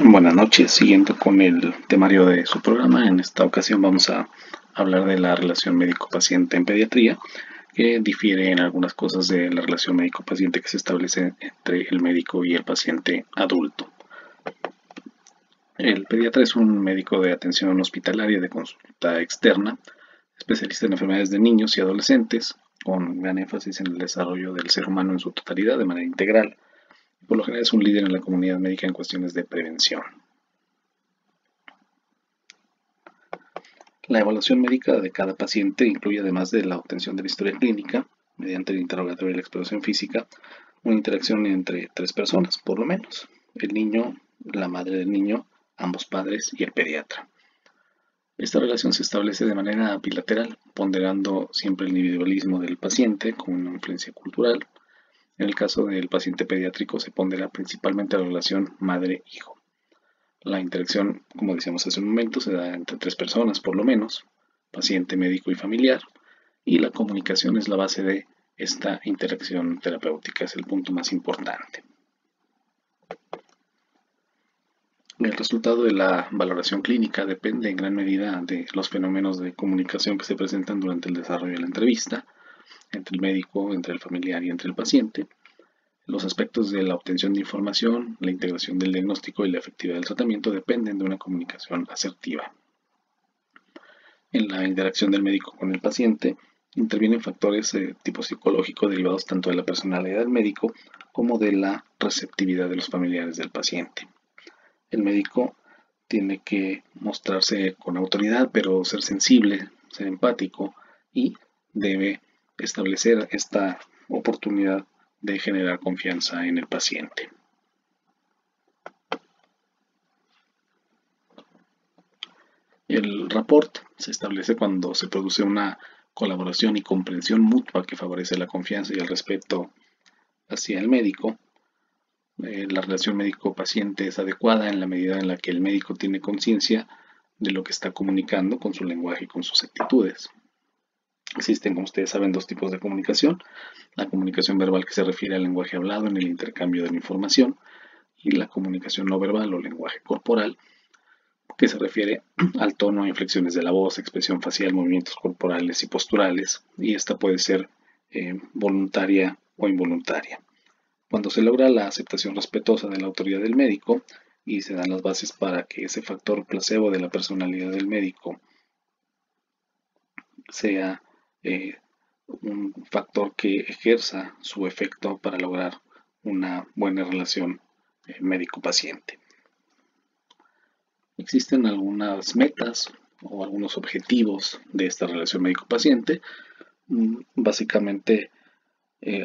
Buenas noches, siguiendo con el temario de su programa. En esta ocasión vamos a hablar de la relación médico-paciente en pediatría, que difiere en algunas cosas de la relación médico-paciente que se establece entre el médico y el paciente adulto. El pediatra es un médico de atención hospitalaria de consulta externa, especialista en enfermedades de niños y adolescentes, con gran énfasis en el desarrollo del ser humano en su totalidad de manera integral. Por lo general es un líder en la comunidad médica en cuestiones de prevención. La evaluación médica de cada paciente incluye, además de la obtención de la historia clínica, mediante el interrogatorio y la exploración física, una interacción entre tres personas, por lo menos: el niño, la madre del niño, ambos padres y el pediatra. Esta relación se establece de manera bilateral, ponderando siempre el individualismo del paciente con una influencia cultural. En el caso del paciente pediátrico se pondera principalmente la relación madre-hijo. La interacción, como decíamos hace un momento, se da entre tres personas por lo menos: paciente, médico y familiar, y la comunicación es la base de esta interacción terapéutica, es el punto más importante. El resultado de la valoración clínica depende en gran medida de los fenómenos de comunicación que se presentan durante el desarrollo de la entrevista, entre el médico, entre el familiar y entre el paciente. Los aspectos de la obtención de información, la integración del diagnóstico y la efectividad del tratamiento dependen de una comunicación asertiva. En la interacción del médico con el paciente intervienen factores de tipo psicológico derivados tanto de la personalidad del médico como de la receptividad de los familiares del paciente. El médico tiene que mostrarse con autoridad, pero ser sensible, ser empático, y debe establecer esta oportunidad de generar confianza en el paciente. El rapport se establece cuando se produce una colaboración y comprensión mutua que favorece la confianza y el respeto hacia el médico. La relación médico-paciente es adecuada en la medida en la que el médico tiene conciencia de lo que está comunicando con su lenguaje y con sus actitudes. Existen, como ustedes saben, dos tipos de comunicación: la comunicación verbal, que se refiere al lenguaje hablado en el intercambio de la información, y la comunicación no verbal o lenguaje corporal, que se refiere al tono, inflexiones de la voz, expresión facial, movimientos corporales y posturales, y esta puede ser voluntaria o involuntaria. Cuando se logra la aceptación respetuosa de la autoridad del médico y se dan las bases para que ese factor placebo de la personalidad del médico sea un factor que ejerza su efecto para lograr una buena relación médico-paciente. Existen algunas metas o algunos objetivos de esta relación médico-paciente. Básicamente,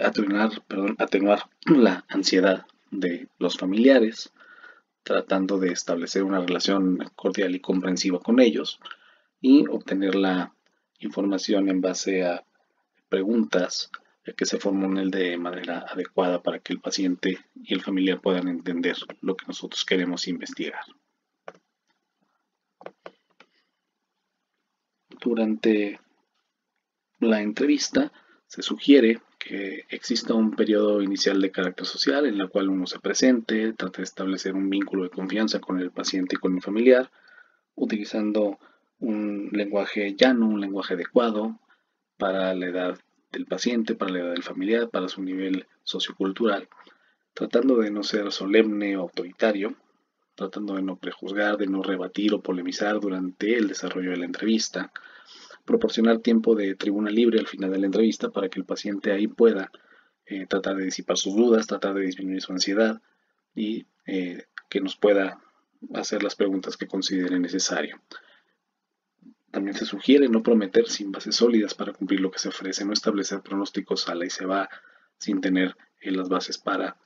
atenuar la ansiedad de los familiares, tratando de establecer una relación cordial y comprensiva con ellos, y obtener la información en base a preguntas que se formulen de manera adecuada para que el paciente y el familiar puedan entender lo que nosotros queremos investigar. Durante la entrevista se sugiere que exista un periodo inicial de carácter social en el cual uno se presente, trate de establecer un vínculo de confianza con el paciente y con el familiar, utilizando un lenguaje llano, un lenguaje adecuado para la edad del paciente, para la edad del familiar, para su nivel sociocultural, tratando de no ser solemne o autoritario, tratando de no prejuzgar, de no rebatir o polemizar durante el desarrollo de la entrevista, proporcionar tiempo de tribuna libre al final de la entrevista para que el paciente ahí pueda tratar de disipar sus dudas, tratar de disminuir su ansiedad y que nos pueda hacer las preguntas que considere necesario. También se sugiere no prometer sin bases sólidas para cumplir lo que se ofrece, no establecer pronósticos a la y se va sin tener las bases para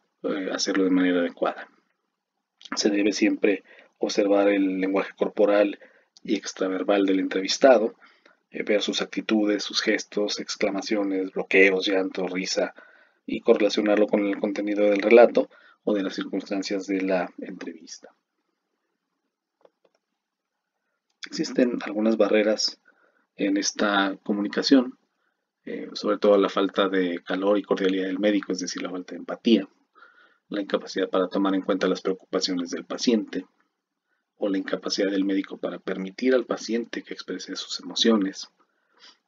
hacerlo de manera adecuada. Se debe siempre observar el lenguaje corporal y extraverbal del entrevistado, ver sus actitudes, sus gestos, exclamaciones, bloqueos, llanto, risa, y correlacionarlo con el contenido del relato o de las circunstancias de la entrevista. Existen algunas barreras en esta comunicación, sobre todo la falta de calor y cordialidad del médico, es decir, la falta de empatía, la incapacidad para tomar en cuenta las preocupaciones del paciente, o la incapacidad del médico para permitir al paciente que exprese sus emociones,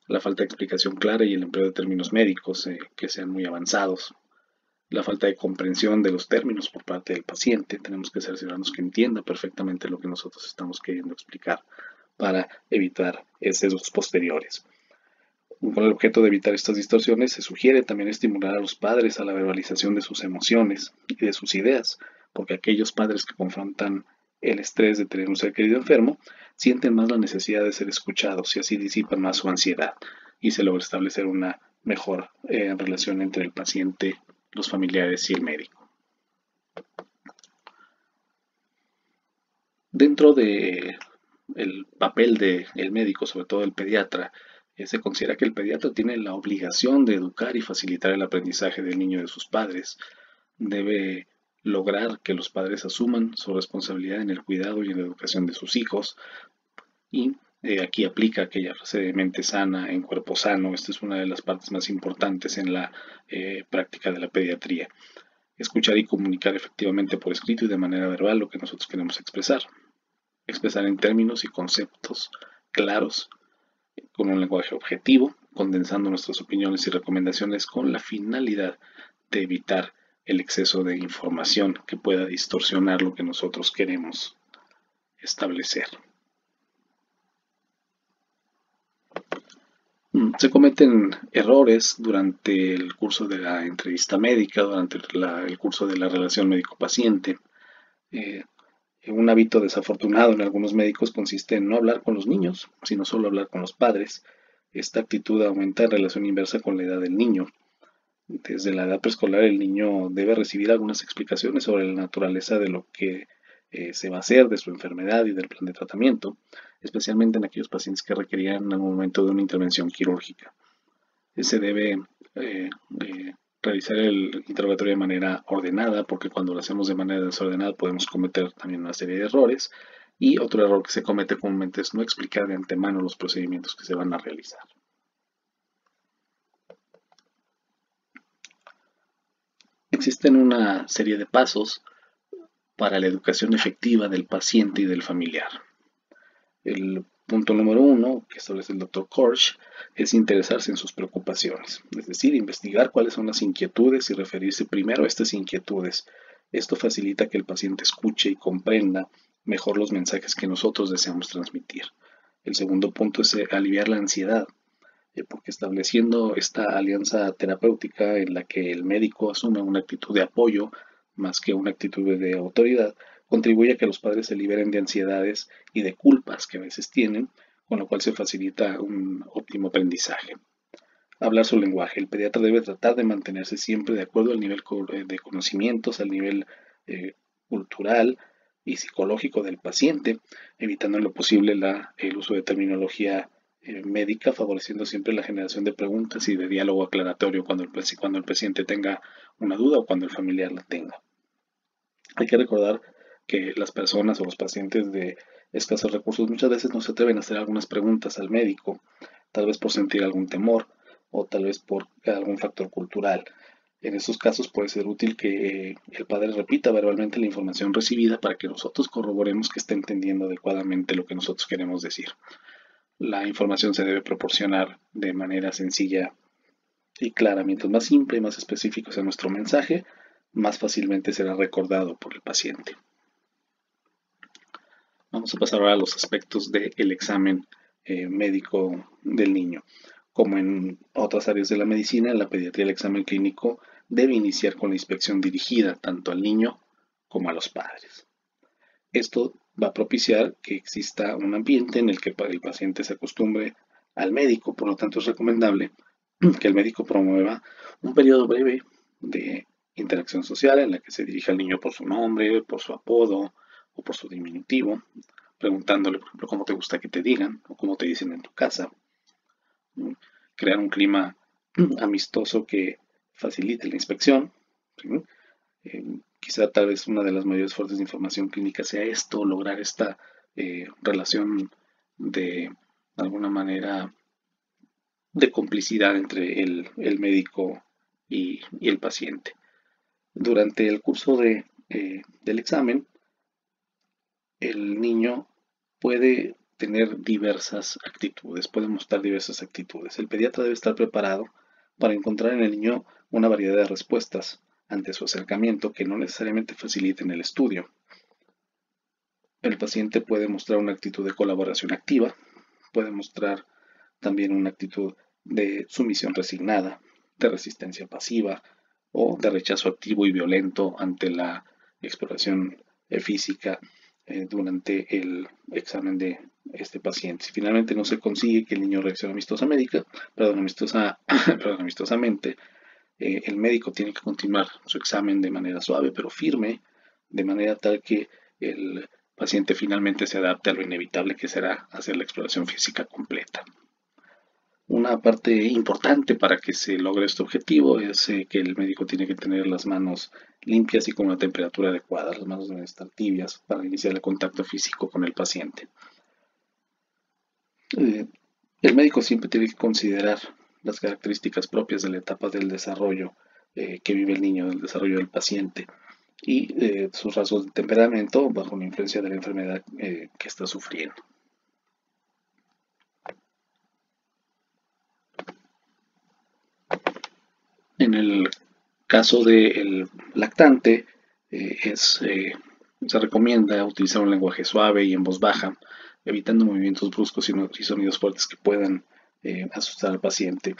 la falta de explicación clara y el empleo de términos médicos que sean muy avanzados, la falta de comprensión de los términos por parte del paciente. Tenemos que cerciorarnos que entienda perfectamente lo que nosotros estamos queriendo explicar para evitar sesgos posteriores. Con el objeto de evitar estas distorsiones, se sugiere también estimular a los padres a la verbalización de sus emociones y de sus ideas, porque aquellos padres que confrontan el estrés de tener un ser querido enfermo sienten más la necesidad de ser escuchados y así disipan más su ansiedad y se logra establecer una mejor relación entre el paciente, los familiares y el médico. Dentro de el papel del médico, sobre todo el pediatra, se considera que el pediatra tiene la obligación de educar y facilitar el aprendizaje del niño y de sus padres. Debe lograr que los padres asuman su responsabilidad en el cuidado y en la educación de sus hijos. Y aquí aplica aquella frase de mente sana en cuerpo sano. Esta es una de las partes más importantes en la práctica de la pediatría. Escuchar y comunicar efectivamente por escrito y de manera verbal lo que nosotros queremos expresar. Expresar en términos y conceptos claros, con un lenguaje objetivo, condensando nuestras opiniones y recomendaciones con la finalidad de evitar el exceso de información que pueda distorsionar lo que nosotros queremos establecer. Se cometen errores durante el curso de la entrevista médica, durante el curso de la relación médico-paciente. Un hábito desafortunado en algunos médicos consiste en no hablar con los niños, sino solo hablar con los padres. Esta actitud aumenta en relación inversa con la edad del niño. Desde la edad preescolar el niño debe recibir algunas explicaciones sobre la naturaleza de lo que se va a hacer, de su enfermedad y del plan de tratamiento, especialmente en aquellos pacientes que requerían en el momento de una intervención quirúrgica. Se debe realizar el interrogatorio de manera ordenada, porque cuando lo hacemos de manera desordenada podemos cometer también una serie de errores. Y otro error que se comete comúnmente es no explicar de antemano los procedimientos que se van a realizar. Existen una serie de pasos para la educación efectiva del paciente y del familiar. El punto número 1, que establece el Dr. Korsch, es interesarse en sus preocupaciones, es decir, investigar cuáles son las inquietudes y referirse primero a estas inquietudes. Esto facilita que el paciente escuche y comprenda mejor los mensajes que nosotros deseamos transmitir. El segundo punto es aliviar la ansiedad, porque estableciendo esta alianza terapéutica en la que el médico asume una actitud de apoyo más que una actitud de autoridad, contribuye a que los padres se liberen de ansiedades y de culpas que a veces tienen, con lo cual se facilita un óptimo aprendizaje. Hablar su lenguaje. El pediatra debe tratar de mantenerse siempre de acuerdo al nivel de conocimientos, al nivel cultural y psicológico del paciente, evitando en lo posible el uso de terminología médica, favoreciendo siempre la generación de preguntas y de diálogo aclaratorio cuando el paciente tenga una duda o cuando el familiar la tenga. Hay que recordar que las personas o los pacientes de escasos recursos muchas veces no se atreven a hacer algunas preguntas al médico, tal vez por sentir algún temor o tal vez por algún factor cultural. En estos casos puede ser útil que el padre repita verbalmente la información recibida para que nosotros corroboremos que está entendiendo adecuadamente lo que nosotros queremos decir. La información se debe proporcionar de manera sencilla y clara. Mientras más simple y más específico sea nuestro mensaje, más fácilmente será recordado por el paciente. Vamos a pasar ahora a los aspectos del examen médico del niño. Como en otras áreas de la medicina, en la pediatría el examen clínico debe iniciar con la inspección dirigida tanto al niño como a los padres. Esto va a propiciar que exista un ambiente en el que el paciente se acostumbre al médico. Por lo tanto, es recomendable que el médico promueva un periodo breve de interacción social en la que se dirija al niño por su nombre, por su apodo o por su diminutivo, preguntándole, por ejemplo, cómo te gusta que te digan o cómo te dicen en tu casa. Crear un clima amistoso que facilite la inspección. ¿Sí? Quizá tal vez una de las mayores fuentes de información clínica sea esto, lograr esta relación de alguna manera de complicidad entre el médico y el paciente. Durante el curso del examen, el niño puede tener diversas actitudes, puede mostrar diversas actitudes. El pediatra debe estar preparado para encontrar en el niño una variedad de respuestas ante su acercamiento que no necesariamente faciliten el estudio. El paciente puede mostrar una actitud de colaboración activa, puede mostrar también una actitud de sumisión resignada, de resistencia pasiva o de rechazo activo y violento ante la exploración física durante el examen de este paciente. Si finalmente no se consigue que el niño reaccione amistosamente, el médico tiene que continuar su examen de manera suave pero firme, de manera tal que el paciente finalmente se adapte a lo inevitable que será hacer la exploración física completa. Una parte importante para que se logre este objetivo es que el médico tiene que tener las manos limpias y con una temperatura adecuada. Las manos deben estar tibias para iniciar el contacto físico con el paciente. El médico siempre tiene que considerar las características propias de la etapa del desarrollo que vive el niño, del desarrollo del paciente y sus rasgos de temperamento bajo la influencia de la enfermedad que está sufriendo. En el caso del lactante, se recomienda utilizar un lenguaje suave y en voz baja, evitando movimientos bruscos y sonidos fuertes que puedan asustar al paciente.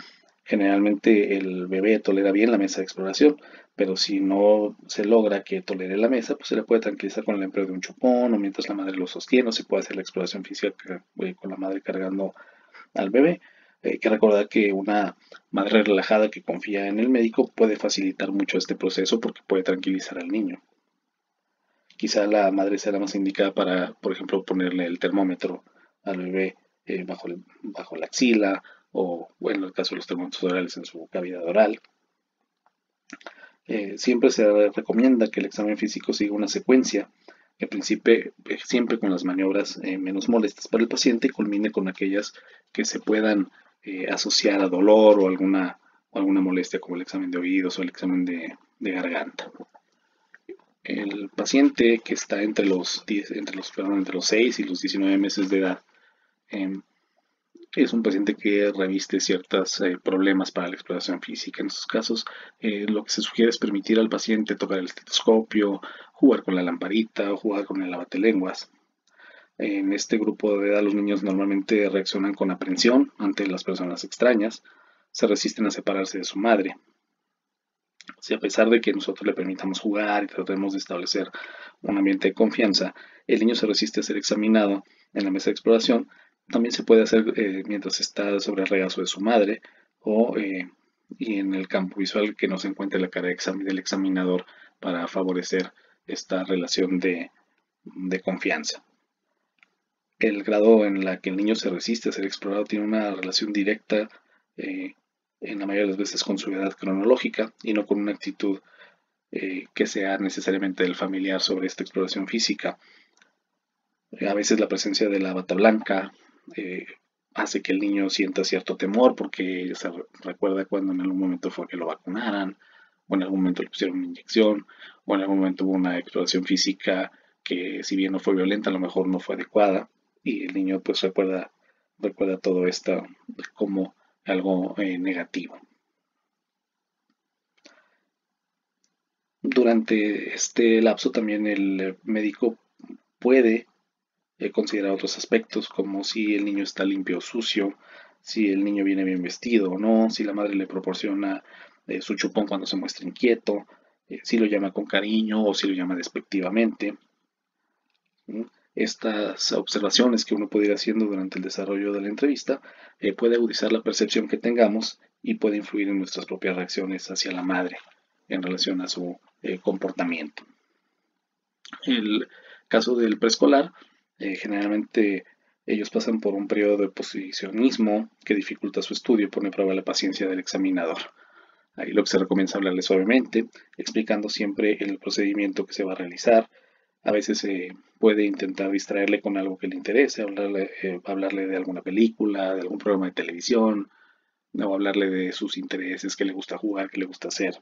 Generalmente el bebé tolera bien la mesa de exploración, pero si no se logra que tolere la mesa, pues se le puede tranquilizar con el empleo de un chupón o mientras la madre lo sostiene, o se puede hacer la exploración física con la madre cargando al bebé. Hay que recordar que una madre relajada que confía en el médico puede facilitar mucho este proceso porque puede tranquilizar al niño. Quizá la madre sea la más indicada para, por ejemplo, ponerle el termómetro al bebé bajo la axila o, bueno, en el caso de los termómetros orales en su cavidad oral. Siempre se recomienda que el examen físico siga una secuencia que principie siempre con las maniobras menos molestas para el paciente y culmine con aquellas que se puedan asociar a dolor o alguna molestia como el examen de oídos o el examen de garganta. El paciente que está entre los 6 y los 19 meses de edad es un paciente que reviste ciertos problemas para la exploración física. En estos casos, lo que se sugiere es permitir al paciente tocar el estetoscopio, jugar con la lamparita o jugar con el lavatelenguas. En este grupo de edad los niños normalmente reaccionan con aprensión ante las personas extrañas, se resisten a separarse de su madre. Si a pesar de que nosotros le permitamos jugar y tratemos de establecer un ambiente de confianza, el niño se resiste a ser examinado en la mesa de exploración, también se puede hacer mientras está sobre el regazo de su madre y en el campo visual que no se encuentre la cara del examinador para favorecer esta relación de confianza. El grado en la que el niño se resiste a ser explorado tiene una relación directa en la mayoría de las veces con su edad cronológica y no con una actitud que sea necesariamente del familiar sobre esta exploración física. A veces la presencia de la bata blanca hace que el niño sienta cierto temor porque se recuerda cuando en algún momento fue que lo vacunaran, o en algún momento le pusieron una inyección, o en algún momento hubo una exploración física que si bien no fue violenta, a lo mejor no fue adecuada, y el niño pues recuerda todo esto como algo negativo. Durante este lapso también el médico puede considerar otros aspectos como si el niño está limpio o sucio, si el niño viene bien vestido o no, si la madre le proporciona su chupón cuando se muestra inquieto, si lo llama con cariño o si lo llama despectivamente. Estas observaciones que uno puede ir haciendo durante el desarrollo de la entrevista puede agudizar la percepción que tengamos y puede influir en nuestras propias reacciones hacia la madre en relación a su comportamiento. El caso del preescolar, generalmente ellos pasan por un periodo de posicionismo que dificulta su estudio y pone a prueba la paciencia del examinador. Ahí lo que se recomienda es hablarle suavemente, explicando siempre el procedimiento que se va a realizar. A veces se puede intentar distraerle con algo que le interese, hablarle de alguna película, de algún programa de televisión, o hablarle de sus intereses, qué le gusta jugar, qué le gusta hacer.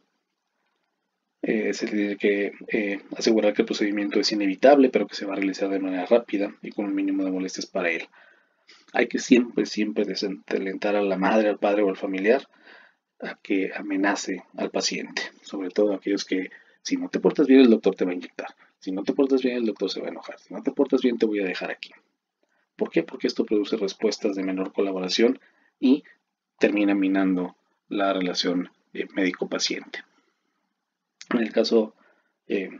Se tiene que asegurar que el procedimiento es inevitable, pero que se va a realizar de manera rápida y con un mínimo de molestias para él. Hay que siempre desalentar a la madre, al padre o al familiar a que amenace al paciente, sobre todo aquellos que si no te portas bien el doctor te va a inyectar, si no te portas bien el doctor se va a enojar, si no te portas bien te voy a dejar aquí. ¿Por qué? Porque esto produce respuestas de menor colaboración y termina minando la relación médico-paciente. En el caso eh,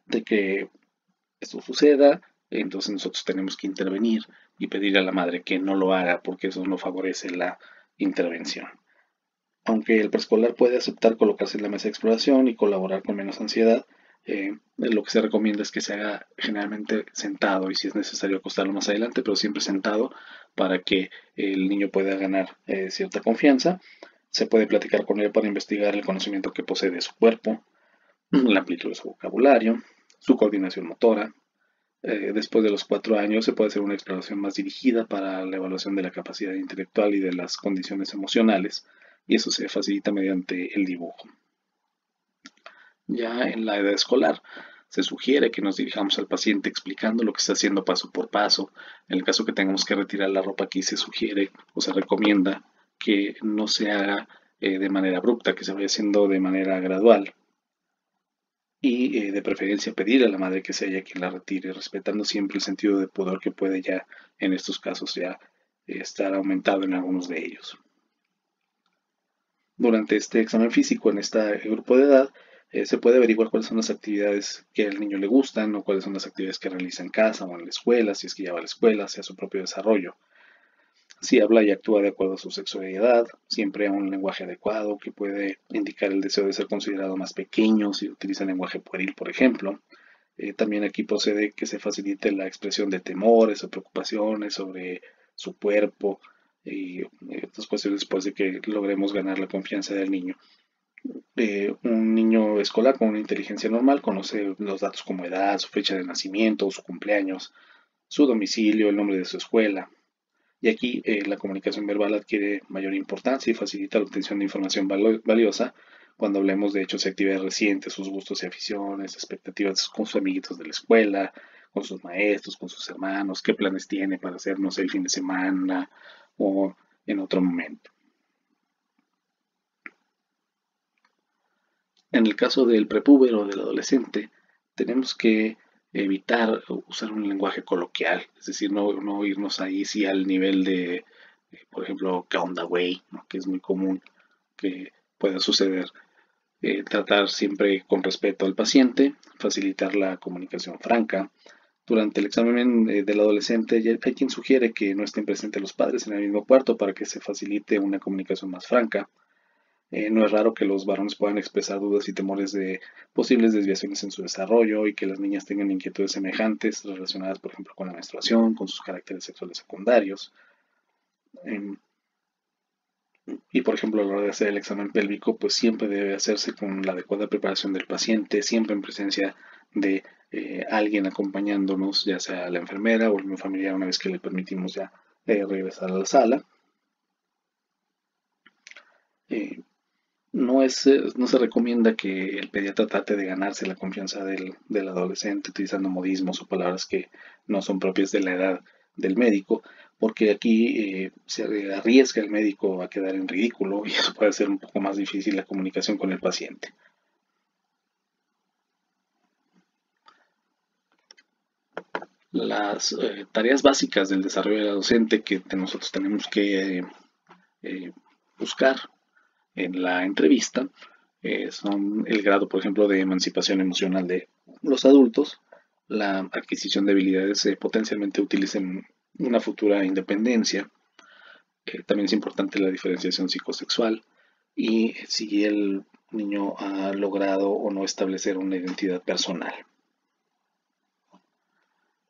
de que esto suceda, entonces nosotros tenemos que intervenir y pedir a la madre que no lo haga porque eso no favorece la intervención. Aunque el preescolar puede aceptar colocarse en la mesa de exploración y colaborar con menos ansiedad, lo que se recomienda es que se haga generalmente sentado y si es necesario acostarlo más adelante, pero siempre sentado para que el niño pueda ganar cierta confianza. Se puede platicar con él para investigar el conocimiento que posee de su cuerpo, la amplitud de su vocabulario, su coordinación motora. Después de los 4 años se puede hacer una exploración más dirigida para la evaluación de la capacidad intelectual y de las condiciones emocionales, y eso se facilita mediante el dibujo. Ya en la edad escolar se sugiere que nos dirijamos al paciente explicando lo que está haciendo paso por paso. En el caso que tengamos que retirar la ropa, aquí se sugiere o se recomienda que no se haga de manera abrupta, que se vaya haciendo de manera gradual y de preferencia pedir a la madre que sea ella quien la retire, respetando siempre el sentido de pudor que puede ya en estos casos ya estar aumentado en algunos de ellos. Durante este examen físico en este grupo de edad se puede averiguar cuáles son las actividades que al niño le gustan o cuáles son las actividades que realiza en casa o en la escuela, si es que ya va a la escuela, sea su propio desarrollo. Si habla y actúa de acuerdo a su sexualidad, siempre a un lenguaje adecuado que puede indicar el deseo de ser considerado más pequeño, si utiliza lenguaje pueril, por ejemplo. También aquí procede que se facilite la expresión de temores o preocupaciones sobre su cuerpo y otras cuestiones después de que logremos ganar la confianza del niño. Un niño escolar con una inteligencia normal conoce los datos como edad, su fecha de nacimiento, su cumpleaños, su domicilio, el nombre de su escuela. Y aquí la comunicación verbal adquiere mayor importancia y facilita la obtención de información valiosa cuando hablemos de hechos y actividades recientes, sus gustos y aficiones, expectativas con sus amiguitos de la escuela, con sus maestros, con sus hermanos, qué planes tiene para hacer, no sé, el fin de semana o en otro momento. En el caso del prepúbero o del adolescente, tenemos que evitar usar un lenguaje coloquial, es decir, no irnos ahí sí al nivel de, por ejemplo, ¿qué onda, güey? ¿No? Que es muy común que pueda suceder. Tratar siempre con respeto al paciente, facilitar la comunicación franca. Durante el examen del adolescente hay quien sugiere que no estén presentes los padres en el mismo cuarto para que se facilite una comunicación más franca. No es raro que los varones puedan expresar dudas y temores de posibles desviaciones en su desarrollo y que las niñas tengan inquietudes semejantes relacionadas, por ejemplo, con la menstruación, con sus caracteres sexuales secundarios. Eh, y, por ejemplo, a la hora de hacer el examen pélvico, pues siempre debe hacerse con la adecuada preparación del paciente, siempre en presencia de alguien acompañándonos, ya sea la enfermera o el mismo familiar, una vez que le permitimos ya regresar a la sala. Eh, no se recomienda que el pediatra trate de ganarse la confianza del adolescente utilizando modismos o palabras que no son propias de la edad del médico, porque aquí se arriesga el médico a quedar en ridículo y eso puede hacer un poco más difícil la comunicación con el paciente. Las tareas básicas del desarrollo del docente que nosotros tenemos que eh, buscar en la entrevista son el grado, por ejemplo, de emancipación emocional de los adultos, la adquisición de habilidades potencialmente útiles en una futura independencia. También es importante la diferenciación psicosexual y si el niño ha logrado o no establecer una identidad personal.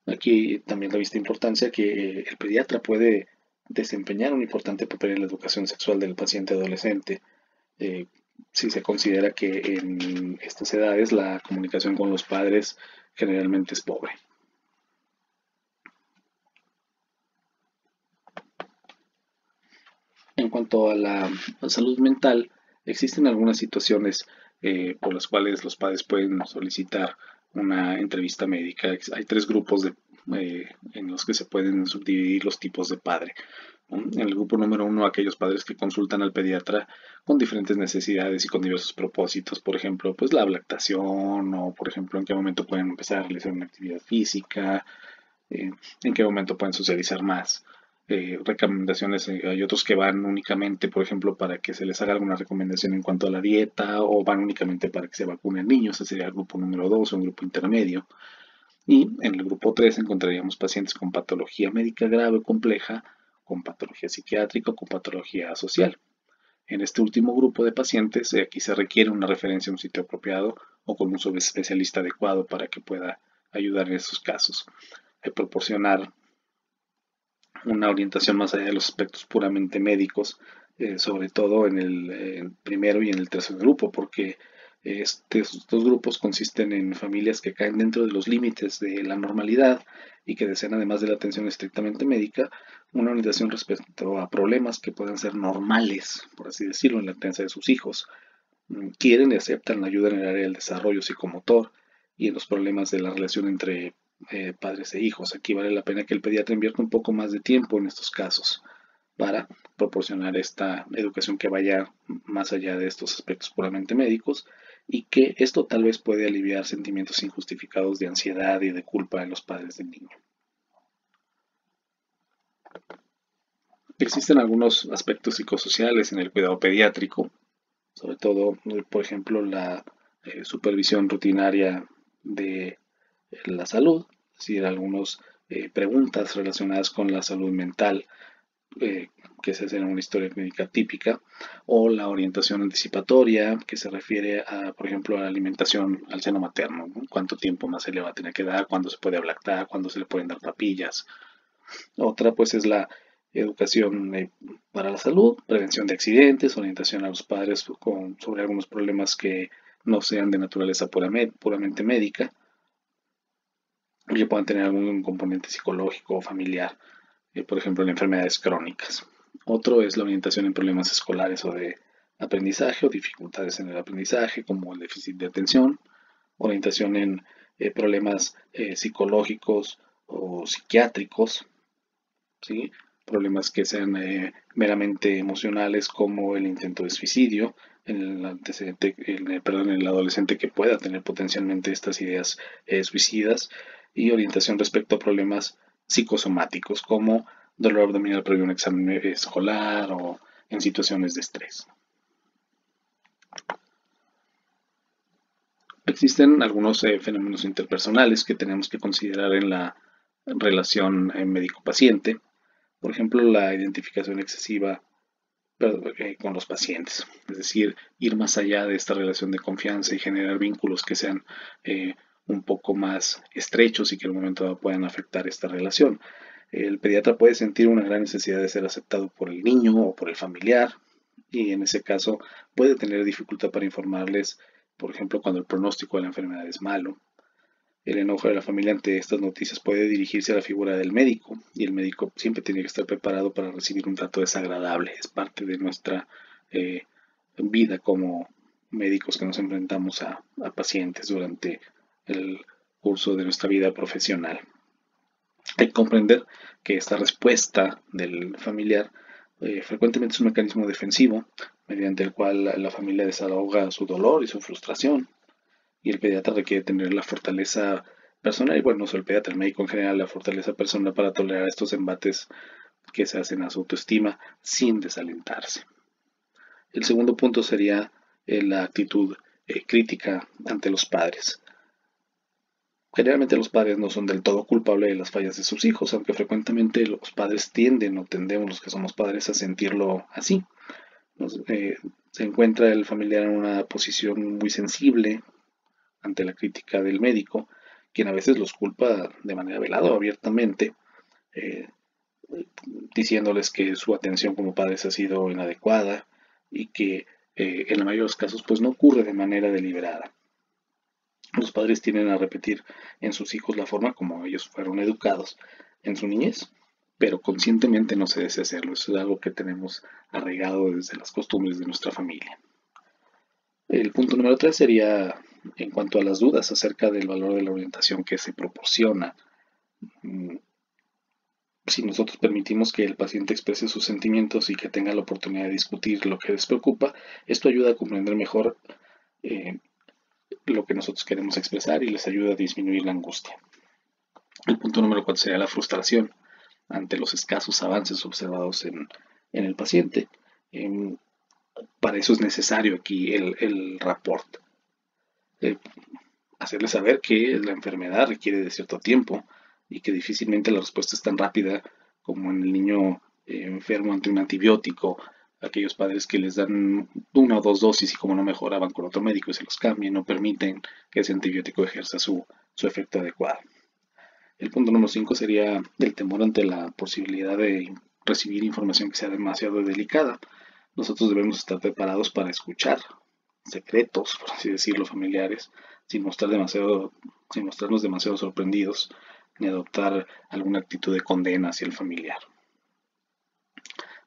Aquí también la vista importancia que el pediatra puede desempeñar un importante papel en la educación sexual del paciente adolescente, eh, si se considera que en estas edades la comunicación con los padres generalmente es pobre. En cuanto a la salud mental, existen algunas situaciones por las cuales los padres pueden solicitar una entrevista médica. Hay 3 grupos en los que se pueden subdividir los tipos de padre. En el grupo número 1, aquellos padres que consultan al pediatra con diferentes necesidades y con diversos propósitos, por ejemplo, pues la lactación, o por ejemplo, en qué momento pueden empezar a realizar una actividad física, en qué momento pueden socializar más. Recomendaciones, hay otros que van únicamente, por ejemplo, para que se les haga alguna recomendación en cuanto a la dieta, o van únicamente para que se vacunen niños. Ese sería el grupo número 2, un grupo intermedio. Y en el grupo 3 encontraríamos pacientes con patología médica grave o compleja, con patología psiquiátrica o con patología social. En este último grupo de pacientes, aquí se requiere una referencia a un sitio apropiado o con un subespecialista adecuado para que pueda ayudar en esos casos. Proporcionar una orientación más allá de los aspectos puramente médicos, sobre todo en el primero y en el tercer grupo, porque estos dos grupos consisten en familias que caen dentro de los límites de la normalidad y que desean, además de la atención estrictamente médica, una orientación respecto a problemas que puedan ser normales, por así decirlo, en la crianza de sus hijos. Quieren y aceptan la ayuda en el área del desarrollo psicomotor y en los problemas de la relación entre padres e hijos. Aquí vale la pena que el pediatra invierta un poco más de tiempo en estos casos para proporcionar esta educación que vaya más allá de estos aspectos puramente médicos, y que esto tal vez puede aliviar sentimientos injustificados de ansiedad y de culpa en los padres del niño. Existen algunos aspectos psicosociales en el cuidado pediátrico, sobre todo, por ejemplo, la supervisión rutinaria de la salud, es decir, algunas preguntas relacionadas con la salud mental, que se hace en una historia clínica típica, o la orientación anticipatoria, que se refiere a, por ejemplo, a la alimentación al seno materno, ¿no? Cuánto tiempo más se le va a tener que dar, cuándo se puede lactar, cuándo se le pueden dar papillas. Otra, pues, es la educación para la salud, prevención de accidentes, orientación a los padres sobre algunos problemas que no sean de naturaleza puramente médica y que puedan tener algún componente psicológico o familiar, por ejemplo, en enfermedades crónicas. Otro es la orientación en problemas escolares o de aprendizaje o dificultades en el aprendizaje, como el déficit de atención, orientación en problemas psicológicos o psiquiátricos, ¿sí? Problemas que sean meramente emocionales, como el intento de suicidio en el adolescente que pueda tener potencialmente estas ideas suicidas, y orientación respecto a problemas psicosomáticos como dolor abdominal previo a un examen escolar o en situaciones de estrés. Existen algunos fenómenos interpersonales que tenemos que considerar en la relación médico-paciente. Por ejemplo, la identificación excesiva con los pacientes, es decir, ir más allá de esta relación de confianza y generar vínculos que sean un poco más estrechos y que en un momento dado puedan afectar esta relación. El pediatra puede sentir una gran necesidad de ser aceptado por el niño o por el familiar, y en ese caso puede tener dificultad para informarles, por ejemplo, cuando el pronóstico de la enfermedad es malo. El enojo de la familia ante estas noticias puede dirigirse a la figura del médico, y el médico siempre tiene que estar preparado para recibir un trato desagradable. Es parte de nuestra vida como médicos, que nos enfrentamos a pacientes durante el curso de nuestra vida profesional. Hay que comprender que esta respuesta del familiar frecuentemente es un mecanismo defensivo, mediante el cual la familia desahoga su dolor y su frustración, y el pediatra requiere tener la fortaleza personal, y bueno, no solo el pediatra, el médico en general, la fortaleza personal para tolerar estos embates que se hacen a su autoestima sin desalentarse. El segundo punto sería la actitud crítica ante los padres. Generalmente los padres no son del todo culpables de las fallas de sus hijos, aunque frecuentemente los padres tienden o tendemos, los que somos padres, a sentirlo así. Se encuentra el familiar en una posición muy sensible ante la crítica del médico, quien a veces los culpa de manera velada o abiertamente, eh, diciéndoles que su atención como padres ha sido inadecuada y que en la mayoría de los casos pues no ocurre de manera deliberada. Los padres tienden a repetir en sus hijos la forma como ellos fueron educados en su niñez, pero conscientemente no se desea hacerlo. Eso es algo que tenemos arraigado desde las costumbres de nuestra familia. El punto número 3 sería en cuanto a las dudas acerca del valor de la orientación que se proporciona. Mm, Si nosotros permitimos que el paciente exprese sus sentimientos y que tenga la oportunidad de discutir lo que les preocupa, esto ayuda a comprender mejor eh, lo que nosotros queremos expresar y les ayuda a disminuir la angustia. El punto número 4 sería la frustración ante los escasos avances observados en el paciente. Eh, para eso es necesario aquí el rapport. Eh, hacerle saber que la enfermedad requiere de cierto tiempo y que difícilmente la respuesta es tan rápida como en el niño enfermo ante un antibiótico. Aquellos padres que les dan una o dos dosis y como no mejora van con otro médico y se los cambian, no permiten que ese antibiótico ejerza su efecto adecuado. El punto número 5 sería el temor ante la posibilidad de recibir información que sea demasiado delicada. Nosotros debemos estar preparados para escuchar secretos, por así decirlo, familiares, sin mostrarnos demasiado sorprendidos ni adoptar alguna actitud de condena hacia el familiar.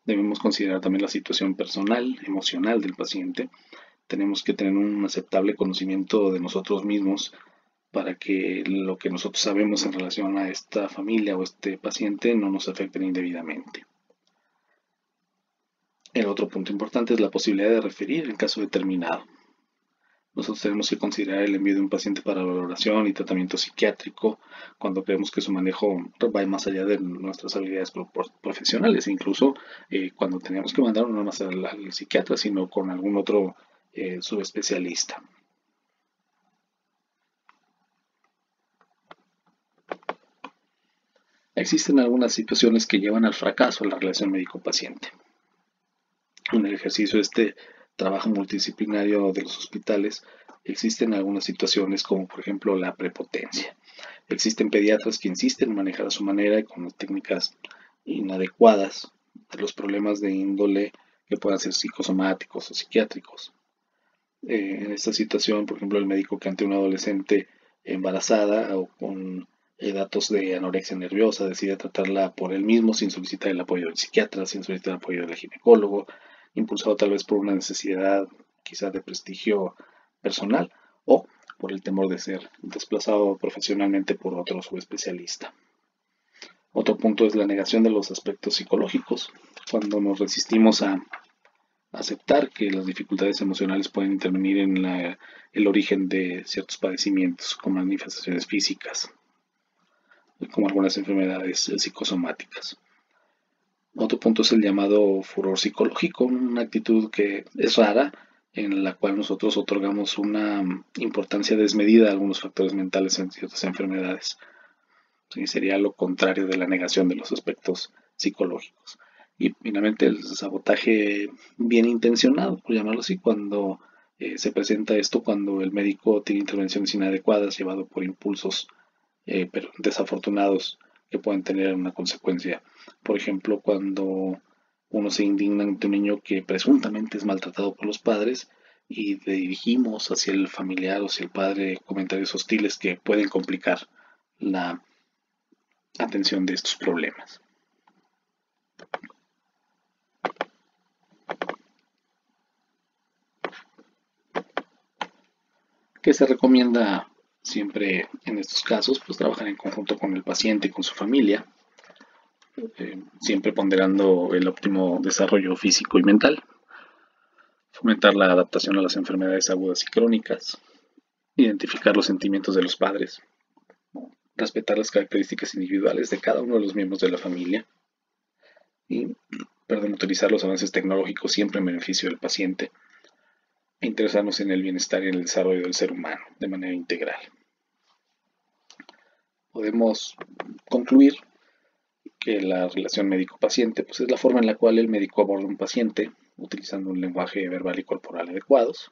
Debemos considerar también la situación personal, emocional del paciente. Tenemos que tener un aceptable conocimiento de nosotros mismos para que lo que nosotros sabemos en relación a esta familia o este paciente no nos afecte indebidamente. El otro punto importante es la posibilidad de referir en caso determinado. Nosotros tenemos que considerar el envío de un paciente para valoración y tratamiento psiquiátrico cuando creemos que su manejo va más allá de nuestras habilidades profesionales, incluso cuando tenemos que mandarlo no más al psiquiatra, sino con algún otro subespecialista. Existen algunas situaciones que llevan al fracaso en la relación médico-paciente. En el ejercicio de este trabajo multidisciplinario de los hospitales, existen algunas situaciones como por ejemplo la prepotencia. Existen pediatras que insisten en manejar a su manera y con las técnicas inadecuadas de los problemas de índole que puedan ser psicosomáticos o psiquiátricos. En esta situación, por ejemplo, el médico que ante una adolescente embarazada o con datos de anorexia nerviosa decide tratarla por él mismo sin solicitar el apoyo del psiquiatra, sin solicitar el apoyo del ginecólogo, impulsado tal vez por una necesidad quizás de prestigio personal o por el temor de ser desplazado profesionalmente por otro subespecialista. Otro punto es la negación de los aspectos psicológicos, cuando nos resistimos a aceptar que las dificultades emocionales pueden intervenir en el origen de ciertos padecimientos, con manifestaciones físicas, como algunas enfermedades psicosomáticas. Otro punto es el llamado furor psicológico, una actitud que es rara, en la cual nosotros otorgamos una importancia desmedida a algunos factores mentales en ciertas enfermedades. Sí, sería lo contrario de la negación de los aspectos psicológicos. Y finalmente el sabotaje bien intencionado, por llamarlo así, cuando se presenta esto, cuando el médico tiene intervenciones inadecuadas llevado por impulsos pero desafortunados que pueden tener una consecuencia. Por ejemplo, cuando uno se indigna ante un niño que presuntamente es maltratado por los padres y dirigimos hacia el familiar o hacia el padre comentarios hostiles que pueden complicar la atención de estos problemas. ¿Qué se recomienda siempre en estos casos? Pues trabajar en conjunto con el paciente y con su familia, siempre ponderando el óptimo desarrollo físico y mental, fomentar la adaptación a las enfermedades agudas y crónicas, identificar los sentimientos de los padres, respetar las características individuales de cada uno de los miembros de la familia y, utilizar los avances tecnológicos siempre en beneficio del paciente e interesarnos en el bienestar y en el desarrollo del ser humano de manera integral. Podemos concluir que la relación médico-paciente pues es la forma en la cual el médico aborda a un paciente utilizando un lenguaje verbal y corporal adecuados.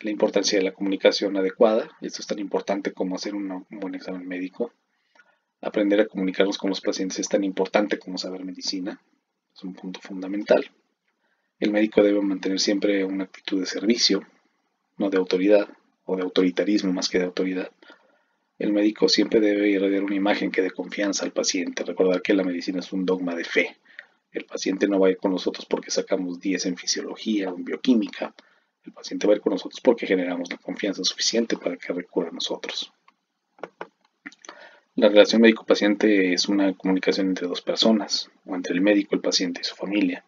La importancia de la comunicación adecuada, esto es tan importante como hacer un buen examen médico. Aprender a comunicarnos con los pacientes es tan importante como saber medicina, es un punto fundamental. El médico debe mantener siempre una actitud de servicio, no de autoridad o de autoritarismo más que de autoridad. El médico siempre debe irradiar una imagen que dé confianza al paciente, recordar que la medicina es un dogma de fe. El paciente no va a ir con nosotros porque sacamos 10 en fisiología o en bioquímica. El paciente va a ir con nosotros porque generamos la confianza suficiente para que recurra a nosotros. La relación médico-paciente es una comunicación entre dos personas, o entre el médico, el paciente y su familia.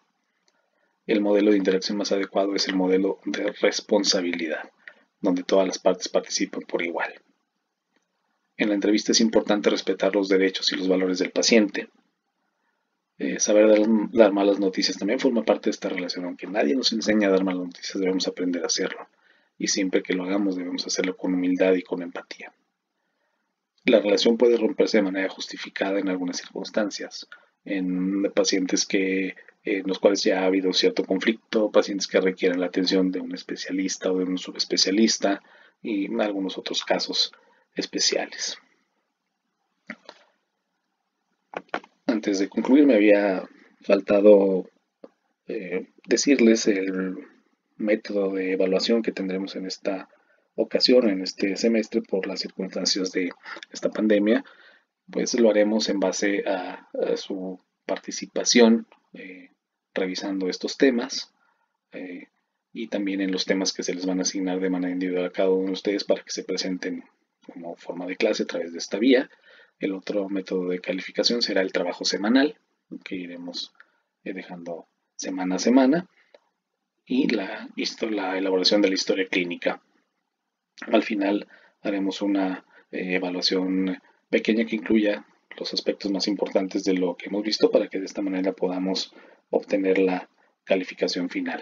El modelo de interacción más adecuado es el modelo de responsabilidad, donde todas las partes participan por igual. En la entrevista es importante respetar los derechos y los valores del paciente. Saber dar malas noticias también forma parte de esta relación. Aunque nadie nos enseña a dar malas noticias, debemos aprender a hacerlo. Y siempre que lo hagamos, debemos hacerlo con humildad y con empatía. La relación puede romperse de manera justificada en algunas circunstancias. En pacientes en los cuales ya ha habido cierto conflicto, pacientes que requieren la atención de un especialista o de un subespecialista y en algunos otros casos especiales. Antes de concluir, me había faltado decirles el método de evaluación que tendremos en esta ocasión, en este semestre, por las circunstancias de esta pandemia. Pues lo haremos en base a su participación revisando estos temas y también en los temas que se les van a asignar de manera individual a cada uno de ustedes para que se presenten como forma de clase a través de esta vía. El otro método de calificación será el trabajo semanal, que iremos dejando semana a semana, y la elaboración de la historia clínica. Al final haremos una evaluación pequeña que incluya los aspectos más importantes de lo que hemos visto para que de esta manera podamos obtener la calificación final.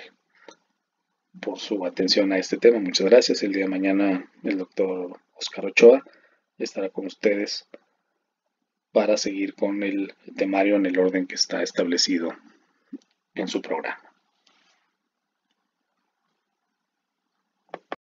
Por su atención a este tema, muchas gracias. El día de mañana el doctor Oscar Ochoa estará con ustedes para seguir con el temario en el orden que está establecido en su programa.